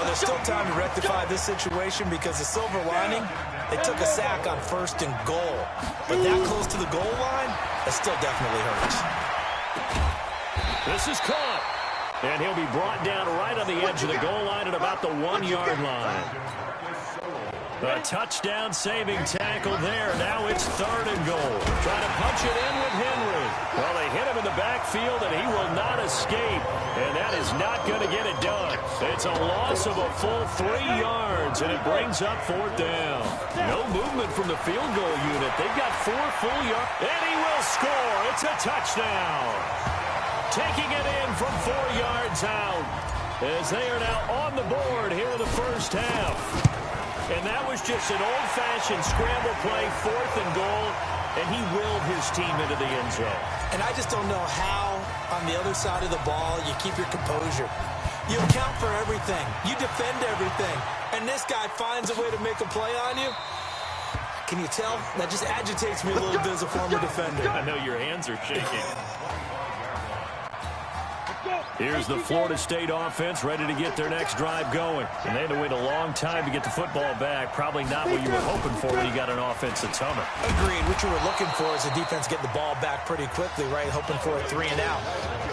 there's still time to rectify this situation because the silver lining, they took a sack on 1st and goal. But that close to the goal line, that still definitely hurts. This is caught. And he'll be brought down right on the edge of the goal line at about the 1-yard line. A touchdown-saving tackle there. Now it's 3rd and goal. Trying to punch it in with Henry. Well, they hit him in the backfield, and he will not escape. And that is not going to get it done. It's a loss of a full 3 yards, and it brings up 4th down. No movement from the field goal unit. They've got 4 full yards, and he will score. It's a touchdown. Taking it in from 4 yards out as they are now on the board here in the first half. And that was just an old-fashioned scramble play, 4th and goal, and he willed his team into the end zone. And I just don't know how, on the other side of the ball, you keep your composure. You account for everything. You defend everything. And this guy finds a way to make a play on you. Can you tell? That just agitates me a little bit as a former defender. I know your hands are shaking. Here's the Florida State offense ready to get their next drive going. And they had to wait a long time to get the football back. Probably not what you were hoping for when you got an offense that's humming. Agreed. What you were looking for is the defense getting the ball back pretty quickly, right? Hoping for a 3 and out.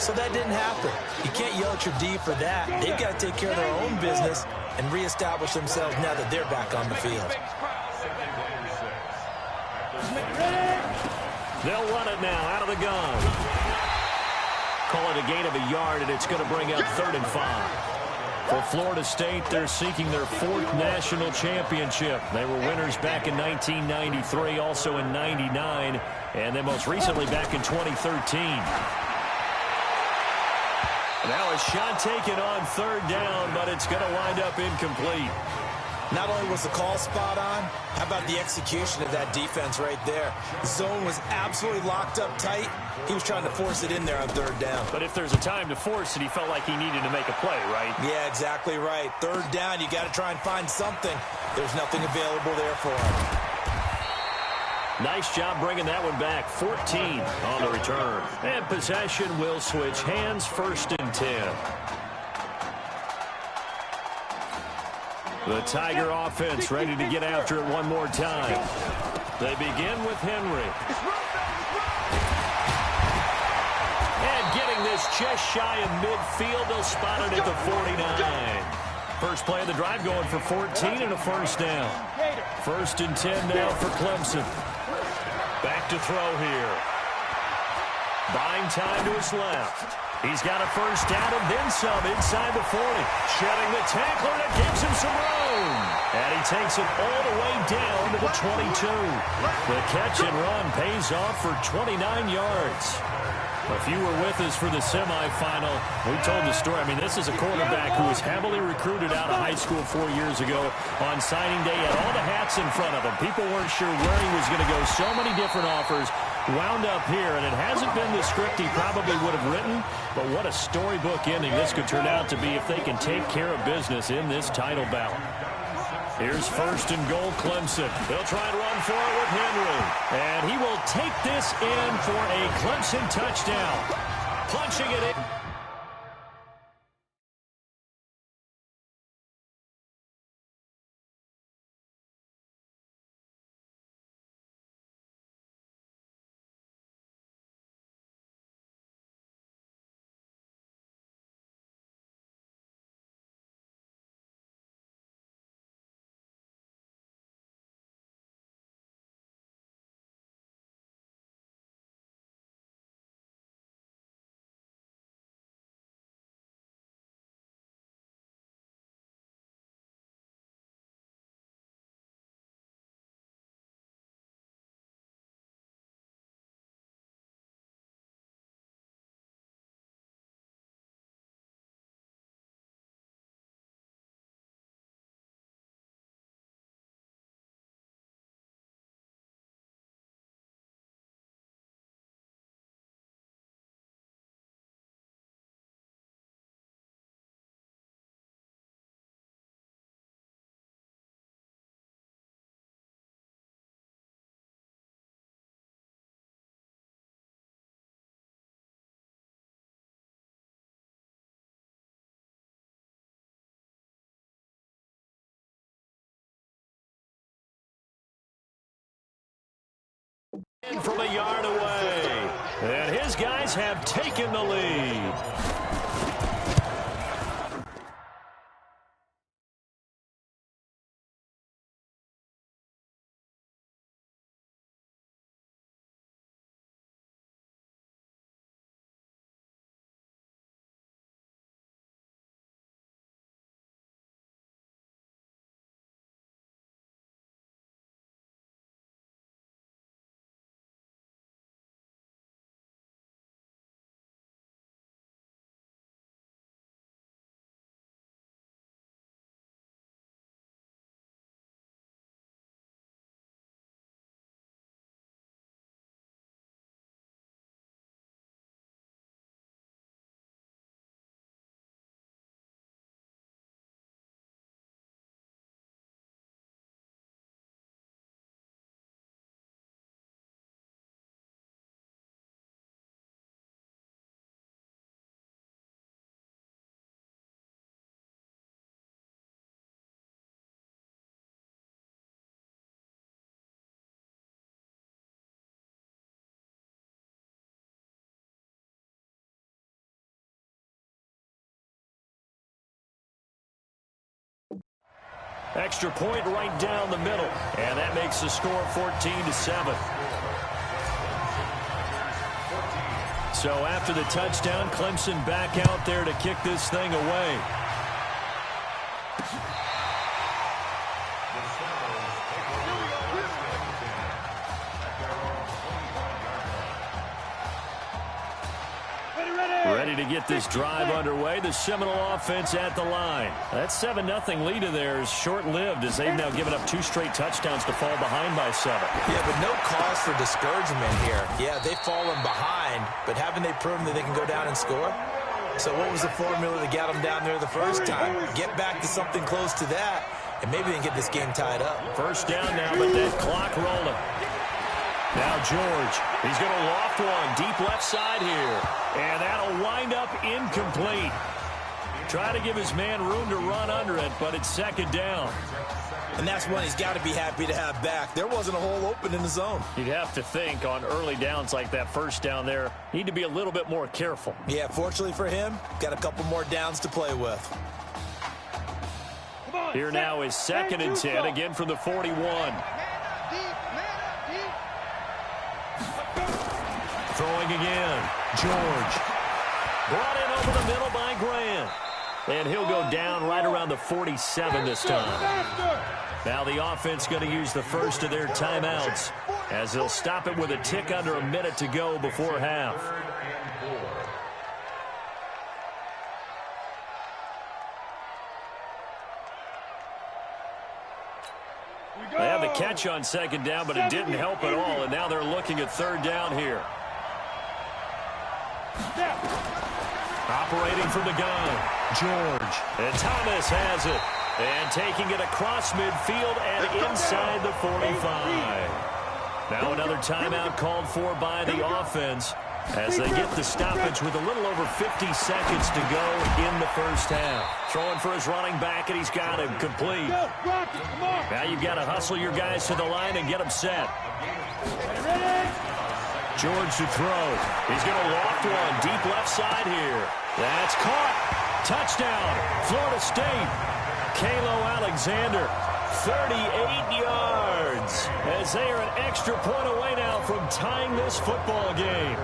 So that didn't happen. You can't yell at your D for that. They've got to take care of their own business and reestablish themselves now that they're back on the field. They'll run it now out of the gun. Call it a gain of a yard, and it's going to bring up 3rd and 5. For Florida State, they're seeking their 4th national championship. They were winners back in 1993, also in 99, and then most recently back in 2013. Now a shot taken on 3rd down, but it's going to wind up incomplete. Not only was the call spot on, how about the execution of that defense right there? The zone was absolutely locked up tight. He was trying to force it in there on 3rd down. But if there's a time to force it, he felt like he needed to make a play, right? Yeah, exactly right. 3rd down, you got to try and find something. There's nothing available there for him. Nice job bringing that one back. 14 on the return. And possession will switch hands, 1st and 10. The Tiger offense ready to get after it one more time. They begin with Henry. And getting this just shy of midfield, they'll spot it at the 49. First play of the drive going for 14 and a 1st down. 1st and 10 now for Clemson. Back to throw here. Buying time to his left. He's got a 1st down and then some inside the 40. Shedding the tackler, and it gives him some room. And he takes it all the way down to the 22. The catch and run pays off for 29 yards. If you were with us for the semifinal, we told the story. I mean, this is a quarterback who was heavily recruited out of high school 4 years ago. On signing day, had all the hats in front of him. People weren't sure where he was going to go. So many different offers. Wound up here, and it hasn't been the script he probably would have written, but what a storybook ending this could turn out to be if they can take care of business in this title battle. Here's 1st and goal, Clemson. They'll try and run for it with Henry, and he will take this in for a Clemson touchdown. Punching it in. From a yard away. And his guys have taken the lead. Extra point right down the middle. And that makes the score 14-7. So after the touchdown, Clemson back out there to kick this thing away. Ready to get this drive underway. The Seminole offense at the line. That 7-0 lead of theirs short-lived as they've now given up 2 straight touchdowns to fall behind by 7. Yeah, but no cause for discouragement here. Yeah, they've fallen behind, but haven't they proven that they can go down and score? So what was the formula that got them down there the first time? Get back to something close to that, and maybe they can get this game tied up. First down now, but that clock rolling. Now George, he's going to loft one deep left side here. And that'll wind up incomplete. Try to give his man room to run under it, but it's second down. And that's one he's got to be happy to have back. There wasn't a hole open in the zone. You'd have to think on early downs like that first down there, need to be a little bit more careful. Yeah, fortunately for him, got a couple more downs to play with. Here now is 2nd and 10, again from the 41. Throwing again. George. Brought in over the middle by Grant. And he'll go down right around the 47 this time. Now the offense going to use the first of their timeouts as they'll stop it with a tick under a minute to go before half. They have the catch on second down, but it didn't help at all, and now they're looking at third down here. Operating from the gun, George. And Thomas has it. And taking it across midfield and inside the 45. Now another timeout called for by the offense as they get the stoppage with a little over 50 seconds to go in the first half. Throwing for his running back, and he's got him complete. Now you've got to hustle your guys to the line and get them set. George to throw. He's going to loft one deep left side here. That's caught. Touchdown, Florida State. Kalo Alexander, 38 yards. As they are an extra point away now from tying this football game.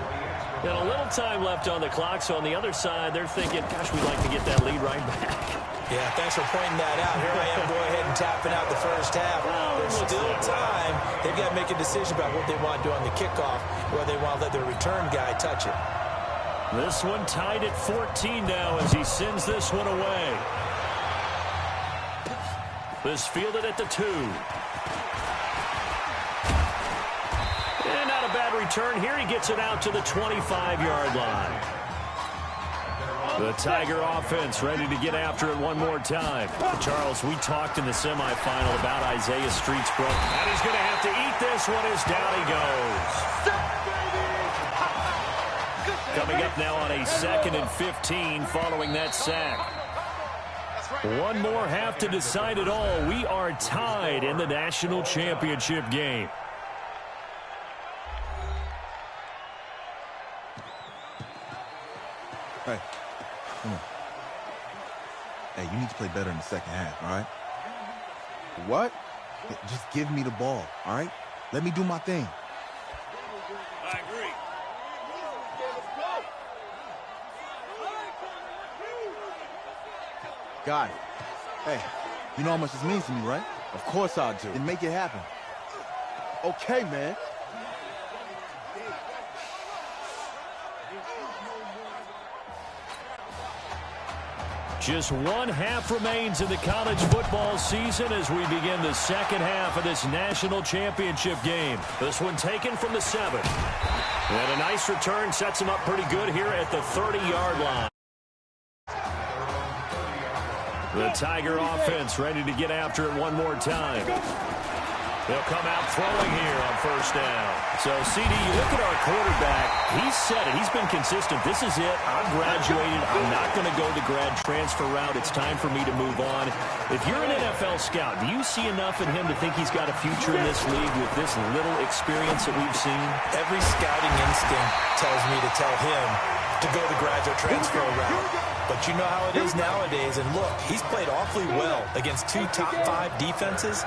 And a little time left on the clock, so on the other side, they're thinking, gosh, we'd like to get that lead right back. Yeah, thanks for pointing that out. Here I am going ahead and tapping out the first half. There's still time. They've got to make a decision about what they want to do on the kickoff, whether they want to let their return guy touch it. This one tied at 14 now as he sends this one away. This fielded at the 2. And not a bad return here. He gets it out to the 25-yard line. The Tiger offense ready to get after it one more time. Charles, we talked in the semifinal about Isaiah Streetsboro. And he's going to have to eat this one as down he goes. Coming up now on a 2nd and 15 following that sack. One more half to decide it all. We are tied in the national championship game. Come on. Hey, you need to play better in the second half, all right? What? Hey, just give me the ball, all right? Let me do my thing. I agree. Got it. Hey, you know how much this means to me, right? Of course I do. Then make it happen. Okay, man. Just one half remains in the college football season as we begin the second half of this national championship game. This one taken from the 7. And a nice return sets him up pretty good here at the 30-yard line. The Tiger offense ready to get after it one more time. They'll come out throwing here on first down. So, CD, you look at our quarterback. He's said it. He's been consistent. This is it. I'm graduated. I'm not going to go the grad transfer route. It's time for me to move on. If you're an NFL scout, do you see enough in him to think he's got a future in this league with this little experience that we've seen? Every scouting instinct tells me to tell him to go the graduate transfer route. But you know how it is nowadays. And look, he's played awfully well against 2 top 5 defenses.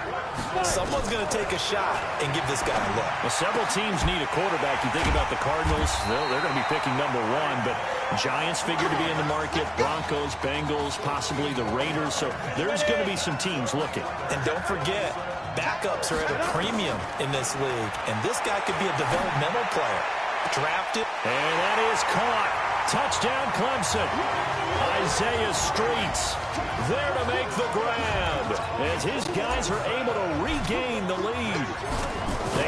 Someone's going to take a shot and give this guy a look. Well, several teams need a quarterback. You think about the Cardinals, they're going to be picking number 1. But Giants figure to be in the market, Broncos, Bengals, possibly the Raiders. So there's going to be some teams looking. And don't forget, backups are at a premium in this league. And this guy could be a developmental player. Drafted. And that is caught. Touchdown, Clemson. Isaiah Streets there to make the grab as his guys are able to regain the lead.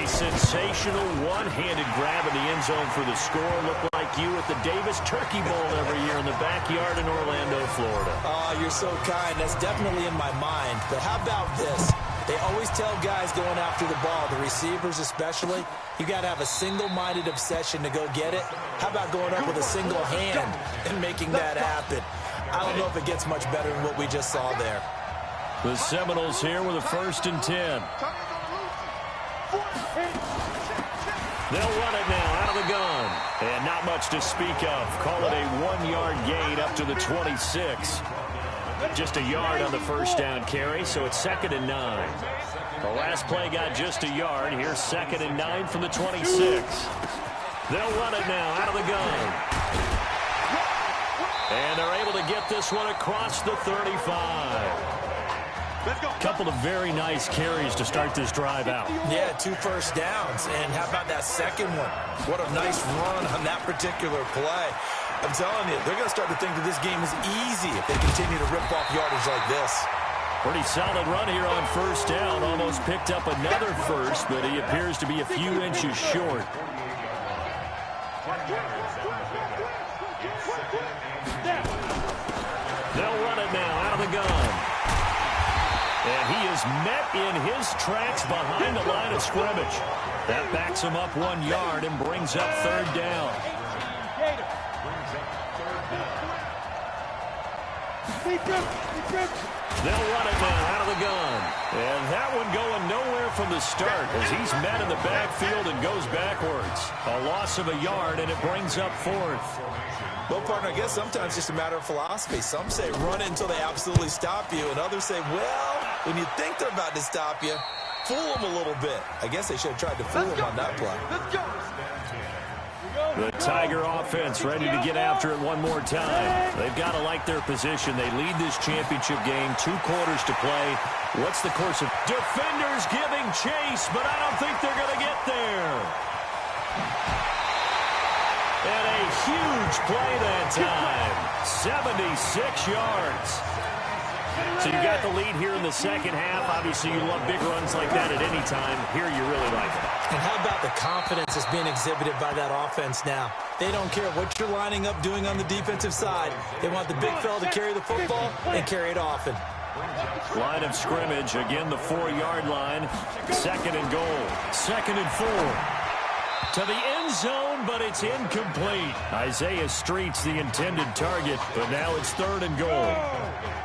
A sensational one-handed grab in the end zone for the score. Looked like you at the Davis Turkey Bowl every year in the backyard in Orlando, Florida. Oh, you're so kind. That's definitely in my mind. But how about this? They always tell guys going after the ball, the receivers especially, you got to have a single-minded obsession to go get it. How about going up with a single hand and making that happen? I don't know if it gets much better than what we just saw there. The Seminoles here with a 1st and 10. They'll run it now out of the gun. And not much to speak of. Call it a 1-yard gain up to the 26. Just a yard on the first down carry, so it's 2nd and 9. The last play got just a yard. Here's 2nd and 9 from the 26. They'll run it now out of the gun. And they're able to get this one across the 35. Couple of very nice carries to start this drive out. Yeah, 2 first downs. And how about that second one? What a nice run on that particular play. I'm telling you, they're going to start to think that this game is easy if they continue to rip off yardage like this. Pretty solid run here on first down. Almost picked up another first, but he appears to be a few inches short. They'll run it now out of the gun. And he is met in his tracks behind the line of scrimmage. That backs him up 1 yard and brings up 3rd down. They'll run it now out of the gun. And that one going nowhere from the start as he's met in the backfield and goes backwards. A loss of a yard, and it brings up 4th. Well, partner, I guess sometimes it's just a matter of philosophy. Some say run it until they absolutely stop you, and others say, well, when you think they're about to stop you, fool them a little bit. I guess they should have tried to fool them on that play. The Tiger offense ready to get after it one more time. They've got to like their position. They lead this championship game, 2 quarters to play. What's the course of defenders giving chase, but I don't think they're going to get there. And a huge play that time. 76 yards. So you got the lead here in the second half. Obviously, you love big runs like that at any time. Here, you really like it. And how about the confidence that's being exhibited by that offense now? They don't care what you're lining up doing on the defensive side. They want the big fella to carry the football and carry it often. Line of scrimmage, again the 4-yard line. 2nd and goal. 2nd and 4. To the end zone, but it's incomplete. Isaiah Streets, the intended target, but now it's 3rd and goal.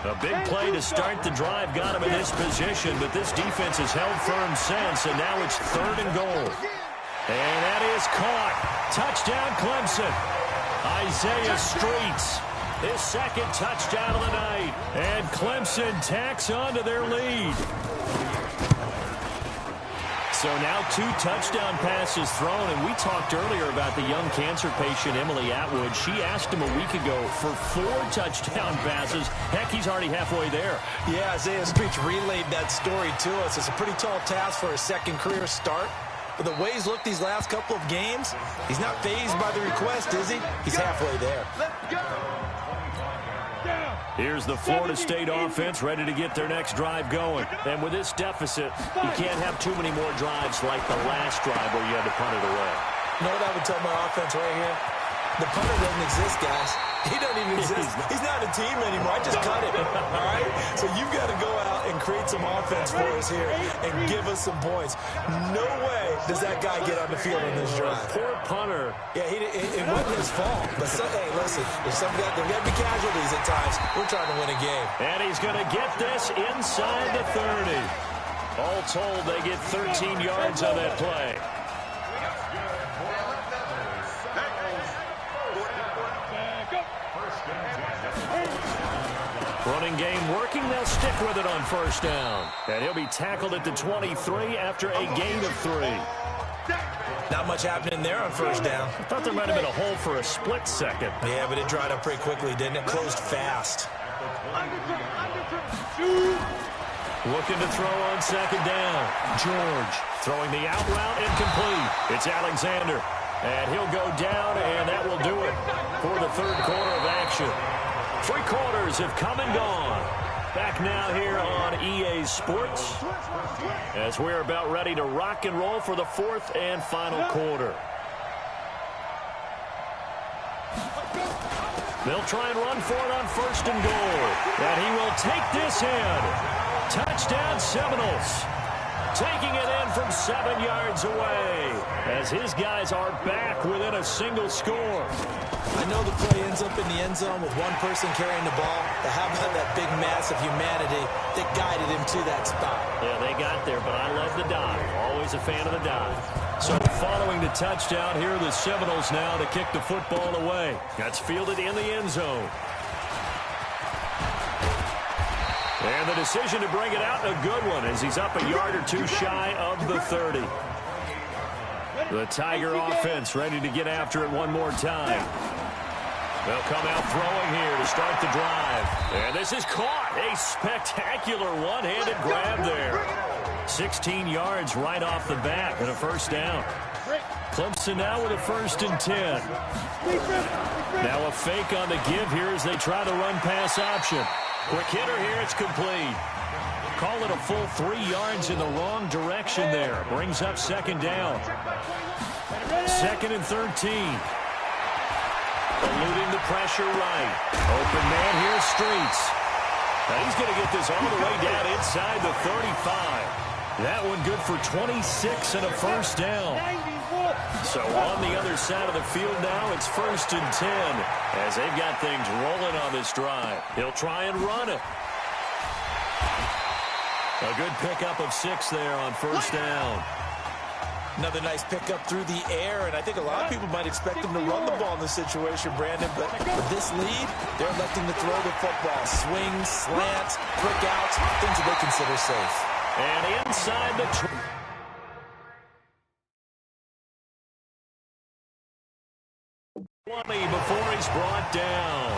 A big play to start the drive got him in this position, but this defense has held firm since, and now it's 3rd and goal. And that is caught. Touchdown, Clemson. Isaiah Streets His second touchdown of the night. And Clemson tacks on to their lead. So now 2 touchdown passes thrown, and we talked earlier about the young cancer patient, Emily Atwood. She asked him a week ago for 4 touchdown passes. Heck, he's already halfway there. Yeah, Isaiah Street relayed that story to us. It's a pretty tall task for a second career start. But the way he's looked these last couple of games, he's not fazed by the request, is he? He's halfway there. Let's go. Here's the Florida State offense ready to get their next drive going. And with this deficit, you can't have too many more drives like the last drive where you had to punt it away. You know what I would tell my offense right here? The punter doesn't exist, guys. He doesn't even exist. He's not a team anymore. I just cut him. All right? So you've got to go out and create some offense for us here and give us some points. No way does that guy get on the field in this drive. Poor punter. Yeah, it wasn't his fault. But, hey, listen, there's there got to be casualties at times. We're trying to win a game. And he's going to get this inside the 30. All told, they get 13 yards on that play. Running game working. They'll stick with it on first down. And he'll be tackled at the 23 after a gain of 3. Not much happening there on first down. I thought there might have been a hole for a split second. Yeah, but it dried up pretty quickly, didn't it? Closed fast. Looking to throw on second down. George throwing the out route incomplete. It's Alexander. And he'll go down, and that will do it for the third quarter of action. 3 quarters have come and gone. Back now here on EA Sports as we're about ready to rock and roll for the 4th and final quarter. They'll try and run for it on first and goal. And he will take this in. Touchdown Seminoles. Taking it in from 7 yards away as his guys are back within a single score. I know the play ends up in the end zone with one person carrying the ball, but how about that big mass of humanity that guided him to that spot? Yeah, they got there, but I love the dive. Always a fan of the dive. So following the touchdown, here are the Seminoles now to kick the football away. That's fielded in the end zone. And the decision to bring it out, a good one, as he's up a yard or 2 shy of the 30. The Tiger offense ready to get after it one more time. They'll come out throwing here to start the drive. And this is caught. A spectacular one-handed grab there. 16 yards right off the bat and a first down. Clemson now with a 1st and 10. Now a fake on the give here as they try to run pass option. Quick hitter here, it's complete. Call it a full 3 yards in the wrong direction there. Brings up second down. 2nd and 13. Eluding the pressure right. Open man here, Streets. Now he's going to get this all the way down inside the 35. That one good for 26 and a first down. So on the other side of the field now, it's 1st and 10 as they've got things rolling on this drive. He'll try and run it. A good pickup of 6 there on first down. Another nice pickup through the air, and I think a lot of people might expect him to run the ball in this situation, Brandon, but with this lead, they're electing to throw the football. Swings, slants, quick outs, things that they consider safe. And inside the 20 before he's brought down.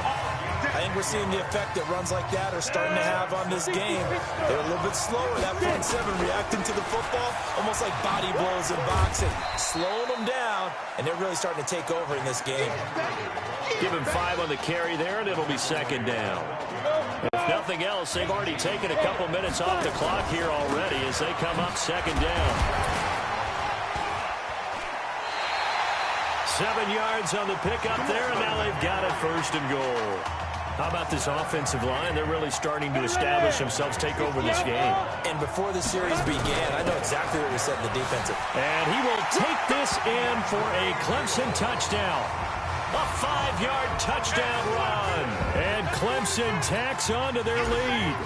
I think we're seeing the effect that runs like that are starting to have on this game. They're a little bit slower, that front 7, reacting to the football, almost like body blows in boxing, slowing them down, and they're really starting to take over in this game. Give him 5 on the carry there, and it'll be second down. If nothing else, they've already taken a couple minutes off the clock here already as they come up second down. 7 yards on the pickup there, and now they've got it 1st and goal. How about this offensive line? They're really starting to establish themselves, take over this game. And before the series began, I know exactly what we said in the defensive. And he will take this in for a Clemson touchdown. A 5-yard touchdown run. And Clemson tacks on to their lead.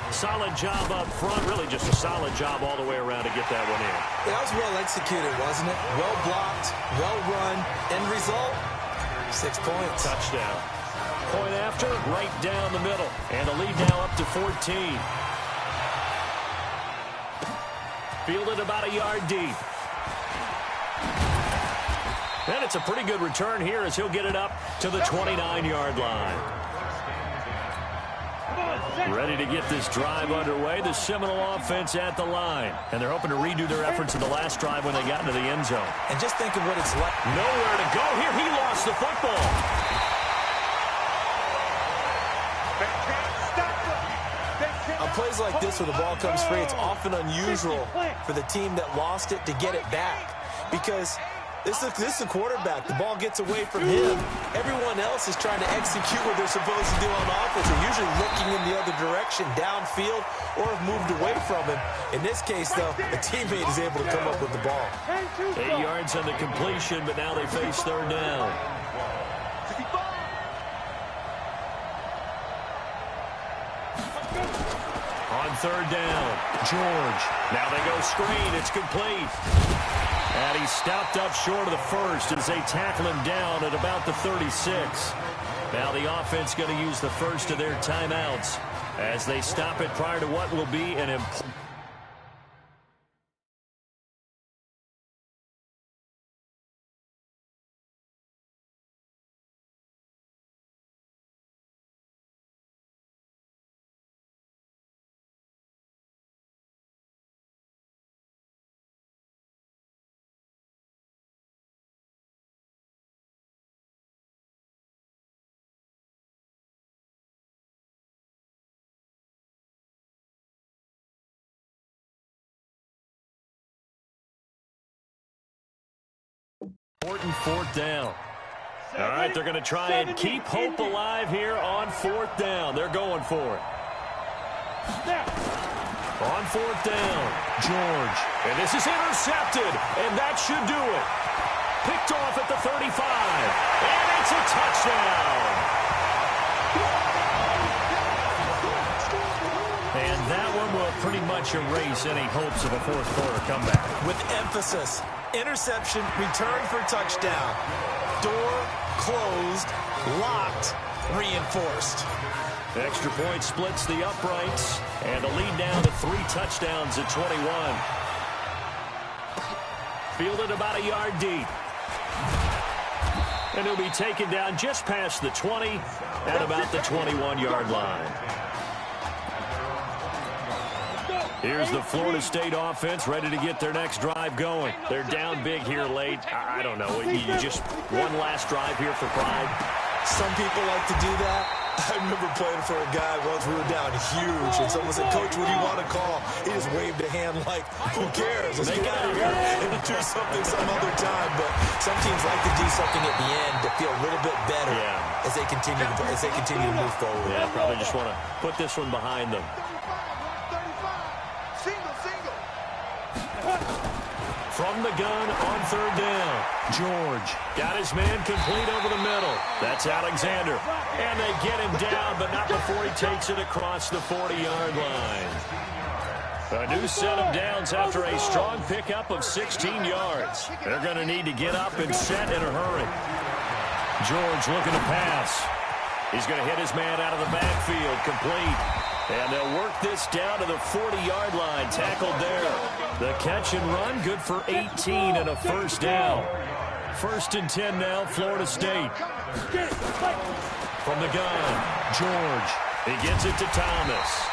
Solid job up front. Really just a solid job all the way around to get that one in. That was well executed, wasn't it? Well blocked, well run. End result, 6 points. Touchdown. Point after, right down the middle. And the lead now up to 14. Fielded about a yard deep. And it's a pretty good return here as he'll get it up to the 29-yard line. Ready to get this drive underway. The Seminole offense at the line. And they're hoping to redo their efforts in the last drive when they got into the end zone. And just think of what it's like. Nowhere to go here. He lost the football. On plays like this where the ball comes free, it's often unusual for the team that lost it to get it back. Because this is the quarterback. The ball gets away from him. Everyone else is trying to execute what they're supposed to do on offense. They're usually looking in the other direction, downfield, or have moved away from him. In this case, though, a teammate is able to come up with the ball. 8 yards on the completion, but now they face third down. On third down, George. Now they go screen. It's complete. And he's stopped up short of the first as they tackle him down at about the 36. Now the offense going to use the first of their timeouts as they stop it prior to what will be an important. Important fourth down. All right, they're going to try and keep hope alive here on fourth down. They're going for it. On fourth down, George. And this is intercepted, and that should do it. Picked off at the 35, and it's a touchdown. And that one will pretty much erase any hopes of a fourth quarter comeback. With emphasis. Interception, return for touchdown. Door closed, locked, reinforced. Extra point splits the uprights, and the lead down to 3 touchdowns at 21. Fielded about a yard deep. And he'll be taken down just past the 20 at about the 21-yard line. Here's the Florida State offense ready to get their next drive going. They're down big here late. I don't know. You just one last drive here for pride. Some people like to do that. I remember playing for a guy once. We were down huge, and someone said, "Coach, what do you want to call?" He just waved a hand like, "Who cares? Let's get out of here and do something some other time." But some teams like to do something at the end to feel a little bit better as they continue to move forward. Yeah, probably just want to put this one behind them. From the gun on third down, George got his man complete over the middle. That's Alexander. And they get him down, but not before he takes it across the 40-yard line. A new set of downs after a strong pickup of 16 yards. They're going to need to get up and set in a hurry. George looking to pass. He's going to hit his man out of the backfield, complete. And they'll work this down to the 40-yard line, tackled there. The catch and run, good for 18 and a first down. 1st and 10 now, Florida State. From the gun, George. He gets it to Thomas.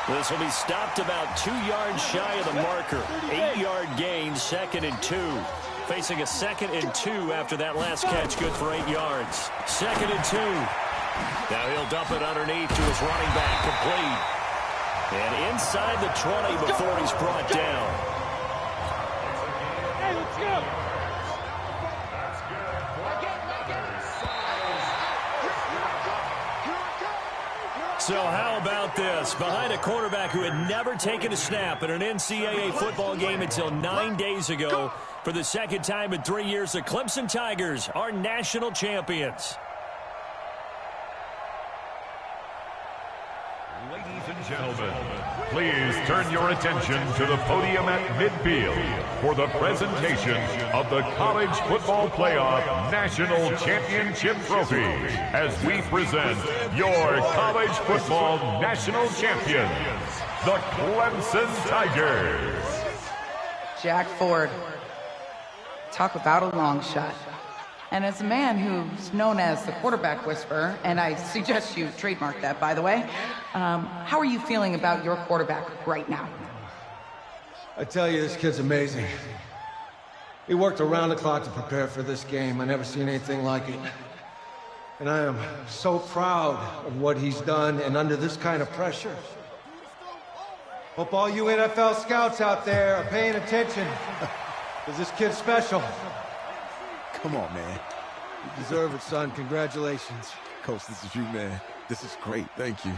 This will be stopped about 2 yards shy of the marker. 8-yard gain, 2nd and 2. Facing a 2nd and 2 after that last catch, good for 8 yards. 2nd and 2. Now he'll dump it underneath to his running back, complete. And inside the 20 before he's brought down. Hey, let's go. So how about this? Behind a quarterback who had never taken a snap in an NCAA football game until 9 days ago, for the second time in 3 years, the Clemson Tigers are national champions. Ladies and gentlemen, please turn your attention to the podium at midfield for the presentation of the College Football Playoff National Championship Trophy as we present your College Football National Champions, the Clemson Tigers. Jack Ford. Talk about a long shot. And as a man who's known as the quarterback whisperer, and I suggest you trademark that, by the way, how are you feeling about your quarterback right now? I tell you, this kid's amazing. He worked around the clock to prepare for this game. I never seen anything like it. And I am so proud of what he's done, and under this kind of pressure. Hope all you NFL scouts out there are paying attention, because this kid's special. Come on, man. You deserve it, son. Congratulations. Coach, this is you, man. This is great. Thank you.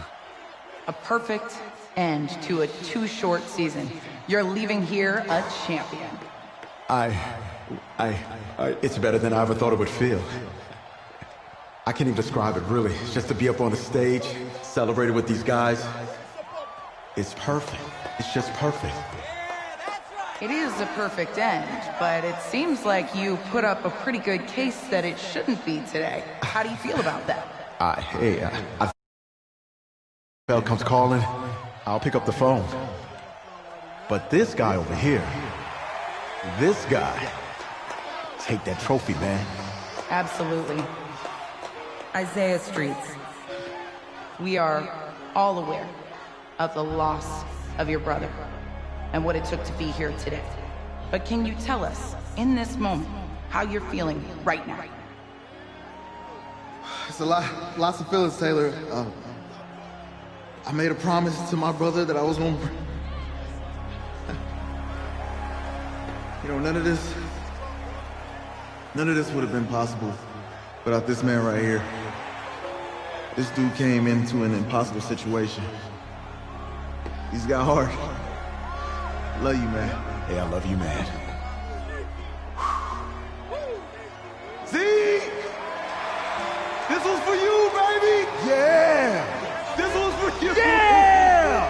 A perfect end to a too short season. You're leaving here a champion. It's better than I ever thought it would feel. I can't even describe it, really. Just to be up on the stage, celebrating with these guys, it's perfect. It's just perfect. It is a perfect end, but it seems like you put up a pretty good case that it shouldn't be today. How do you feel about that? If bell comes calling, I'll pick up the phone. But this guy over here, this guy, take that trophy, man. Absolutely. Isaiah Streets, we are all aware of the loss of your brother and what it took to be here today. But can you tell us, in this moment, how you're feeling right now? It's lots of feelings, Taylor. I made a promise to my brother that I was gonna... You know, none of this would have been possible without this man right here. This dude came into an impossible situation. He's got heart. Love you, man. Hey, I love you, man. See? This was for you, baby! Yeah! This was for you! Yeah!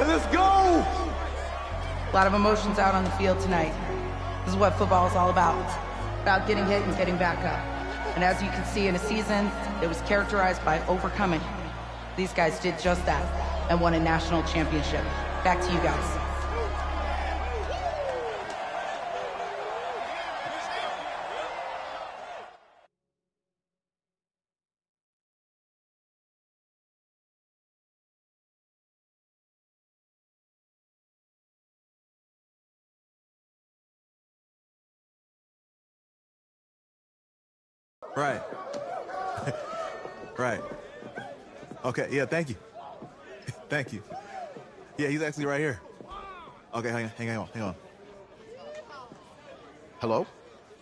And let's go! A lot of emotions out on the field tonight. This is what football is all about getting hit and getting back up. And as you can see, in a season that was characterized by overcoming, these guys did just that and won a national championship. Back to you guys. Right. Right. Okay, yeah, thank you. Thank you. Yeah, he's actually right here. Okay, hang on. Hello?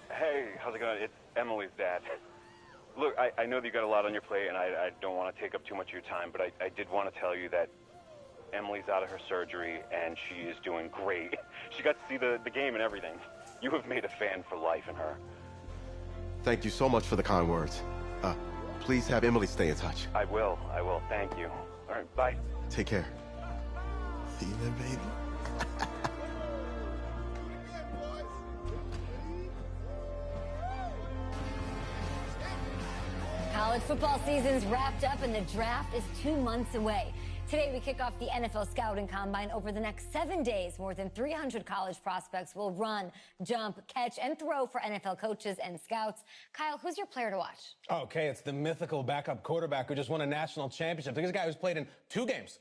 Hey, how's it going? It's Emily's dad. Look, I know that you got a lot on your plate, and I don't want to take up too much of your time, but I did want to tell you that Emily's out of her surgery, and she is doing great. She got to see the game and everything. You have made a fan for life in her. Thank you so much for the kind words. Please have Emily stay in touch. I will. Thank you. All right, bye. Take care. See you then, baby. College football season's wrapped up and the draft is 2 months away. Today, we kick off the NFL Scouting Combine. Over the next 7 days, more than 300 college prospects will run, jump, catch, and throw for NFL coaches and scouts. Kyle, who's your player to watch? Okay, it's the mythical backup quarterback who just won a national championship. This guy who's played in two games,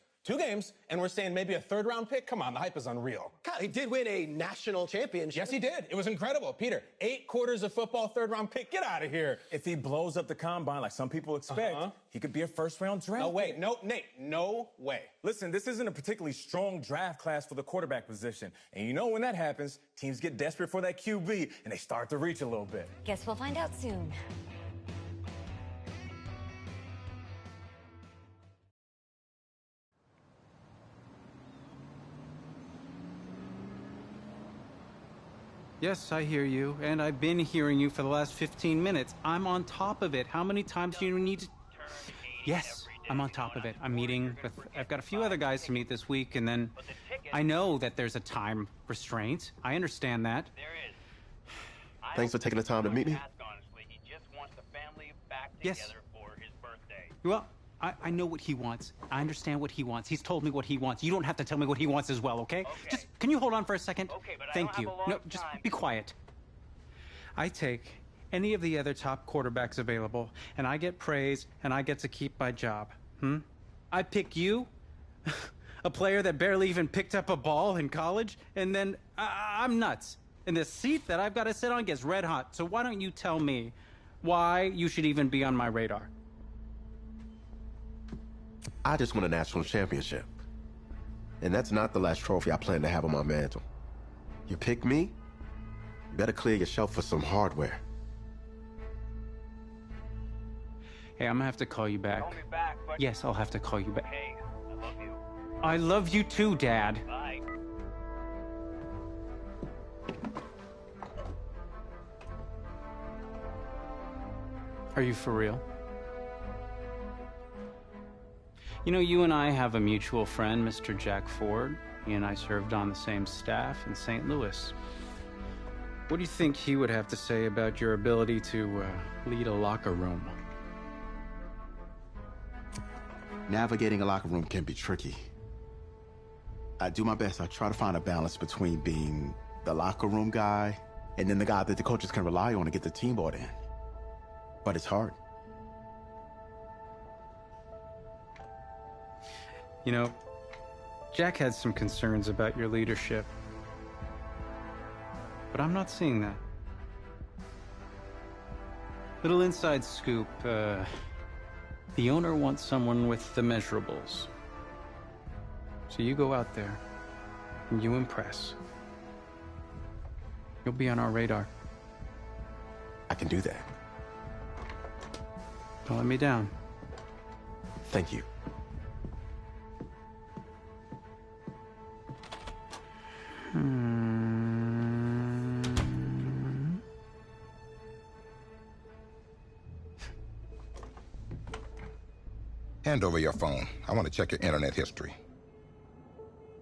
and we're saying maybe a third-round pick? Come on, the hype is unreal. Kyle, he did win a national championship. Yes, he did. It was incredible. Peter, 8 quarters of football, third-round pick. Get out of here. If he blows up the combine like some people expect, he could be a first-round draft No way. No, Nate, no way. Listen, this isn't a particularly strong draft class for the quarterback position. And you know when that happens, teams get desperate for that QB, and they start to reach a little bit. Guess we'll find out soon. Yes, I hear you, and I've been hearing you for the last 15 minutes. I'm on top of it. How many times do you need to... Yes, I'm on top of it. I'm meeting with, I've got a few other guys to meet this week, and then I know that there's a time restraint. I understand that. Thanks for taking the time to meet me. Yes. Well, I know what he wants. I understand what he wants. He's told me what he wants. You don't have to tell me what he wants as well, okay? Just, can you hold on for a second? Okay, but Thank you. No, just be quiet. I take any of the other top quarterbacks available, and I get praise, and I get to keep my job. I pick you, a player that barely even picked up a ball in college, and then I'm nuts. And the seat that I've got to sit on gets red hot. So why don't you tell me why you should even be on my radar? I just won a national championship. And that's not the last trophy I plan to have on my mantle. You pick me, you better clear your shelf for some hardware. Hey, I'm gonna have to call you back. Call me back, but... Yes, I'll have to call you back. Hey, I love you. I love you too, Dad. Bye. Are you for real? You know, you and I have a mutual friend, Mr. Jack Ford. He and I served on the same staff in St. Louis. What do you think he would have to say about your ability to lead a locker room? Navigating a locker room can be tricky. I do my best. I try to find a balance between being the locker room guy and then the guy that the coaches can rely on to get the team bought in. But it's hard. You know, Jack had some concerns about your leadership. But I'm not seeing that. Little inside scoop, the owner wants someone with the measurables. So you go out there, and you impress. You'll be on our radar. I can do that. Don't let me down. Thank you. Hand over your phone. I want to check your internet history.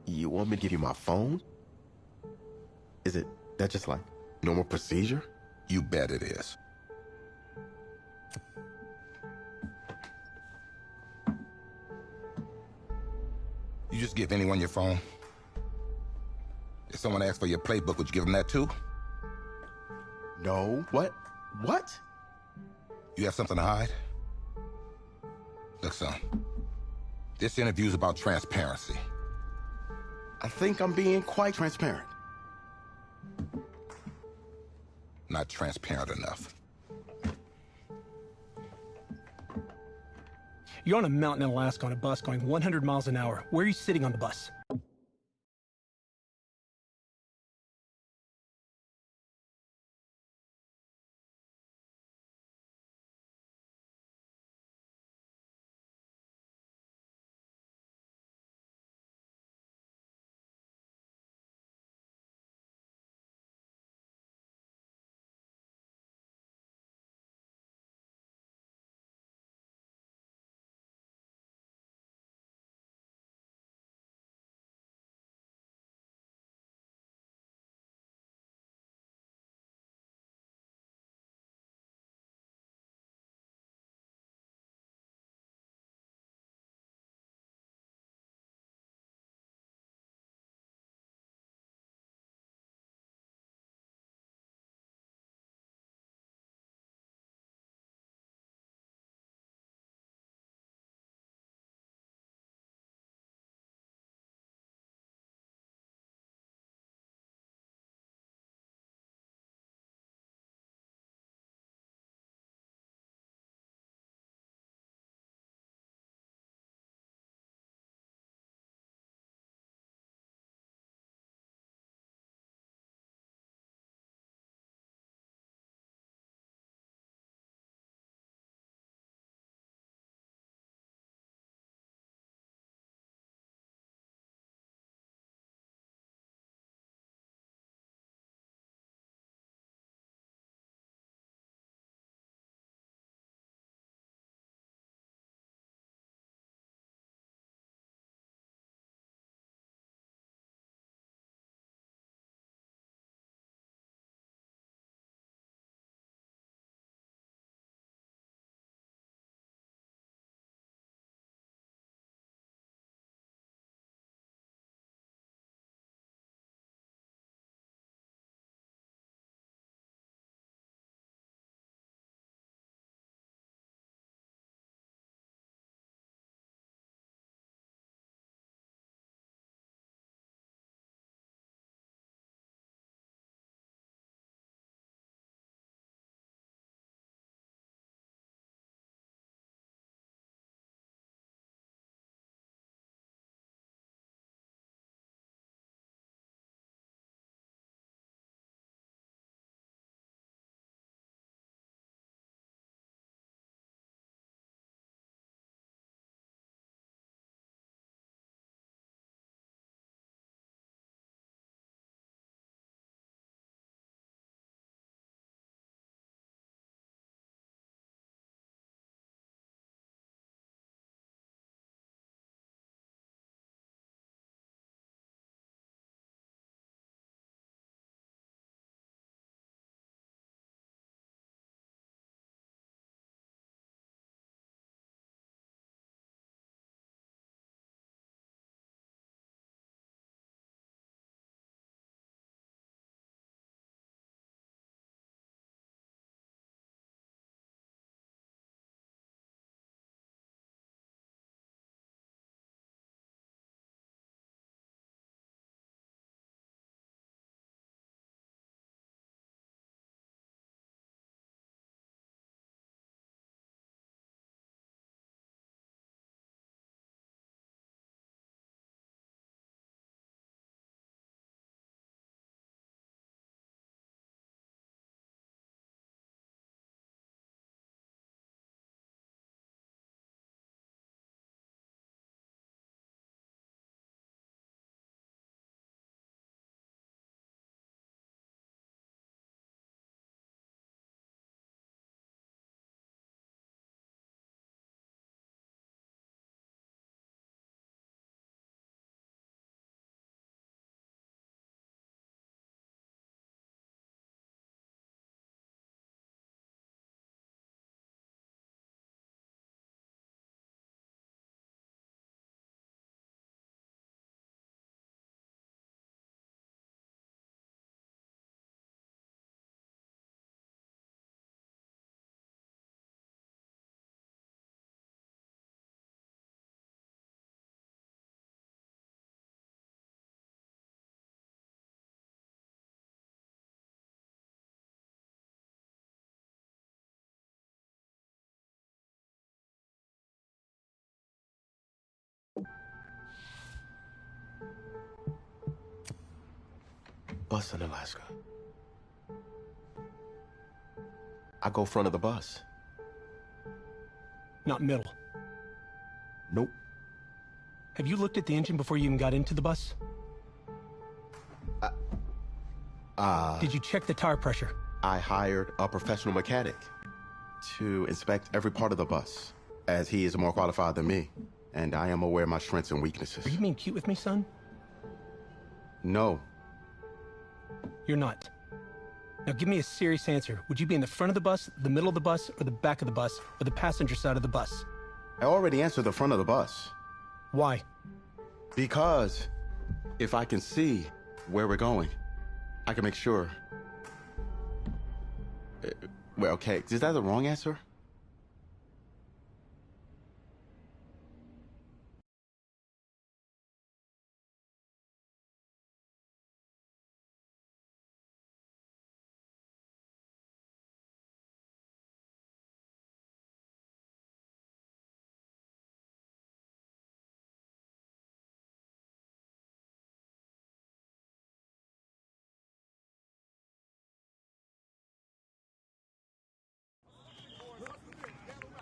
You want me to give you my phone? Is it that just like normal procedure? You bet it is. You just give anyone your phone? If someone asks for your playbook, would you give them that too? No. What? What? You have something to hide? Look, son, this interview's about transparency. I think I'm being quite transparent. Not transparent enough. You're on a mountain in Alaska on a bus going 100 miles an hour. Where are you sitting on the bus? bus in Alaska? I go front of the bus. Not middle. Nope. Have you looked at the engine before you even got into the bus? Did you check the tire pressure? I hired a professional mechanic to inspect every part of the bus, as he is more qualified than me, and I am aware of my strengths and weaknesses. Are you being cute with me, son? No. You're not. Now give me a serious answer. Would you be in the front of the bus, the middle of the bus, or the back of the bus, or the passenger side of the bus? I already answered the front of the bus. Why? Because if I can see where we're going, I can make sure. Well, okay, is that the wrong answer?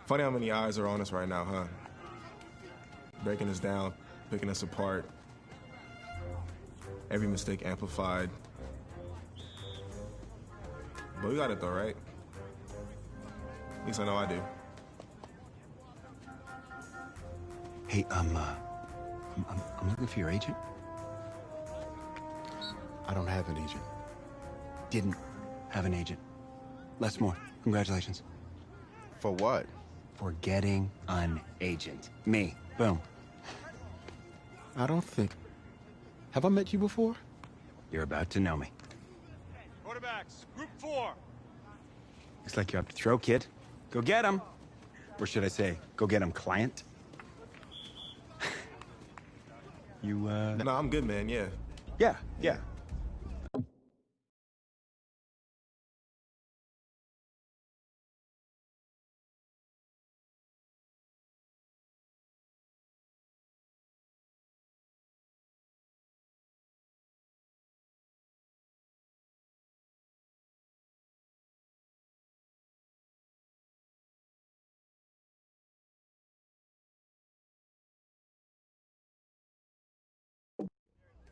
Funny how many eyes are on us right now, huh? Breaking us down, picking us apart. Every mistake amplified. But we got it though, right? At least I know I do. Hey, I'm looking for your agent. I don't have an agent. Didn't have an agent. Les Moore, congratulations. For what? For getting an agent. Me. Boom. I don't think... Have I met you before? You're about to know me. Quarterbacks, group 4. Looks like you're up to throw, kid. Go get him. Or should I say, go get him, client? You, No, I'm good, man, yeah. Yeah.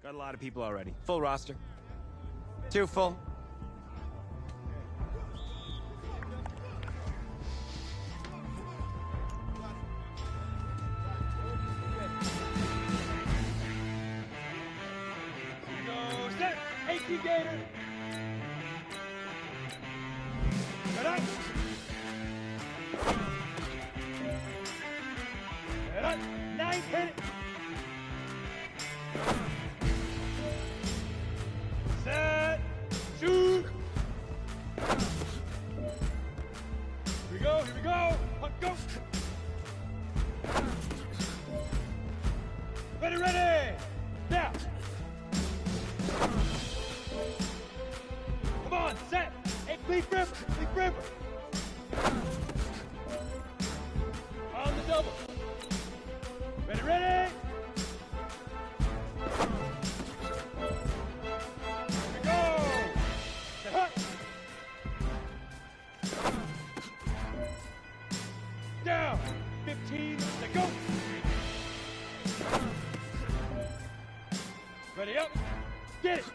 Got a lot of people already. Full roster. 2 full. Go set. AP Gator. Set up. Set up. 9 hit. Set. Shoot. Here we go. Hunt, go. Ready. Now. Come on, set. Hey, Bleak River. On the double. Ready. Here we go. Set hut. Down. 15. Let go. Ready up. Get it.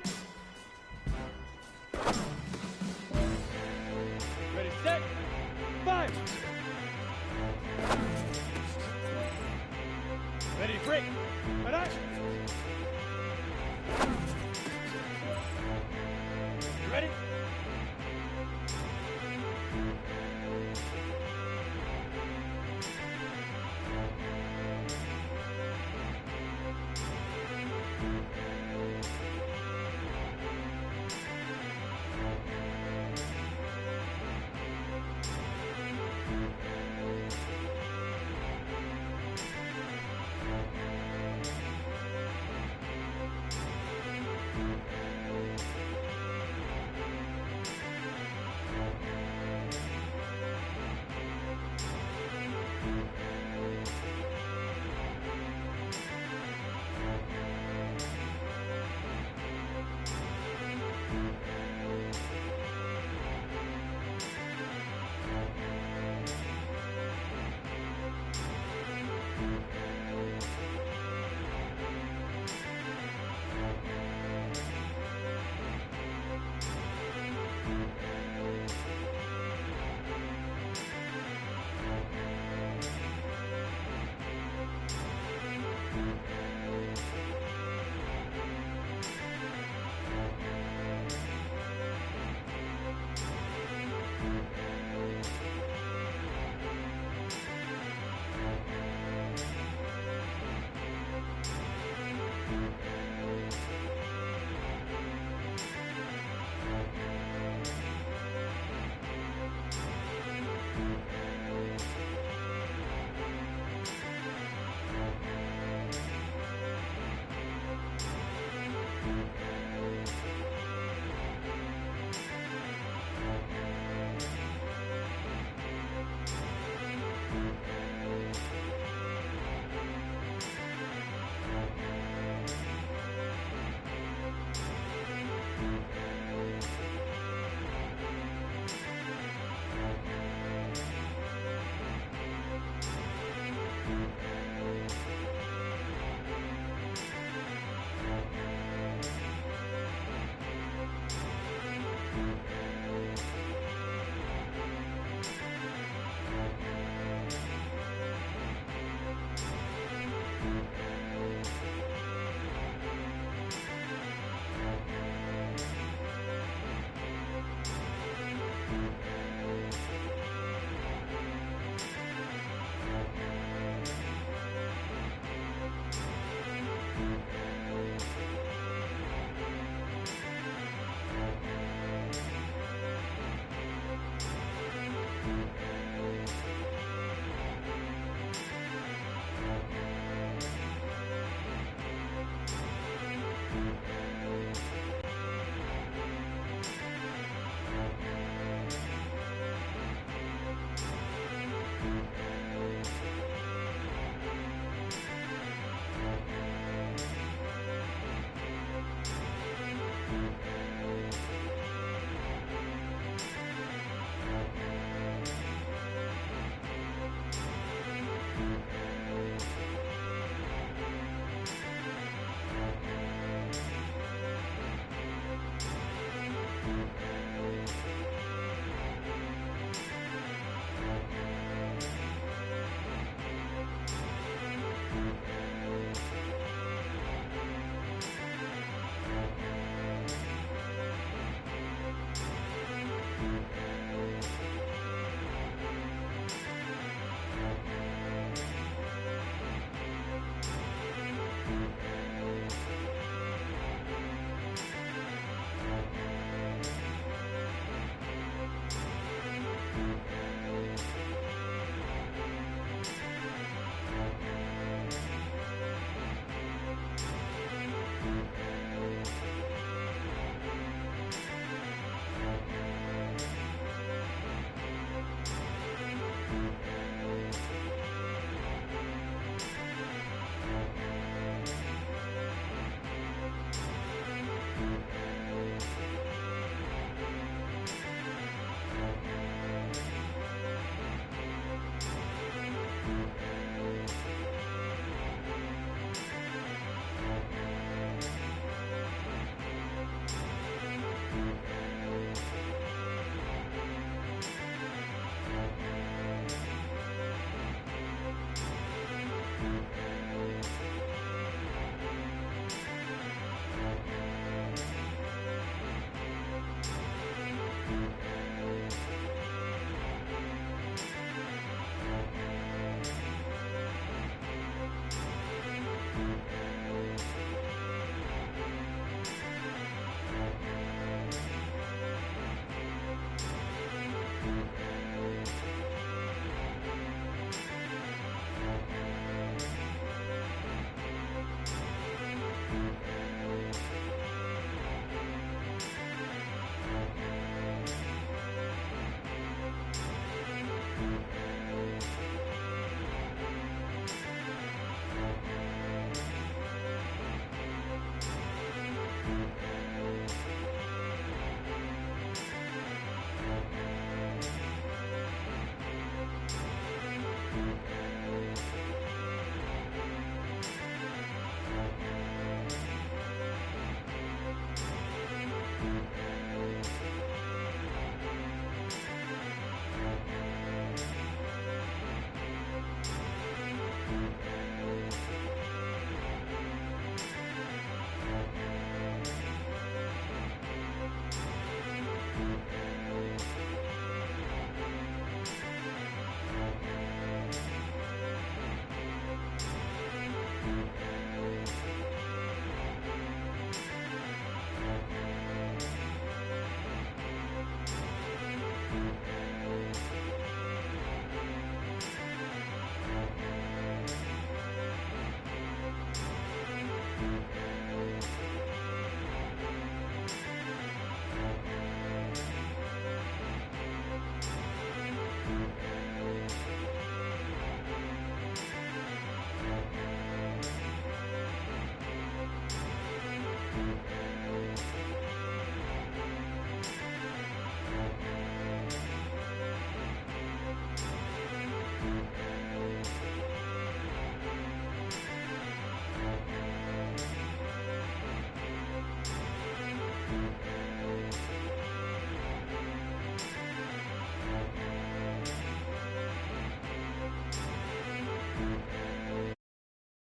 Ready, set. 5. Ready, break. Right on. You ready?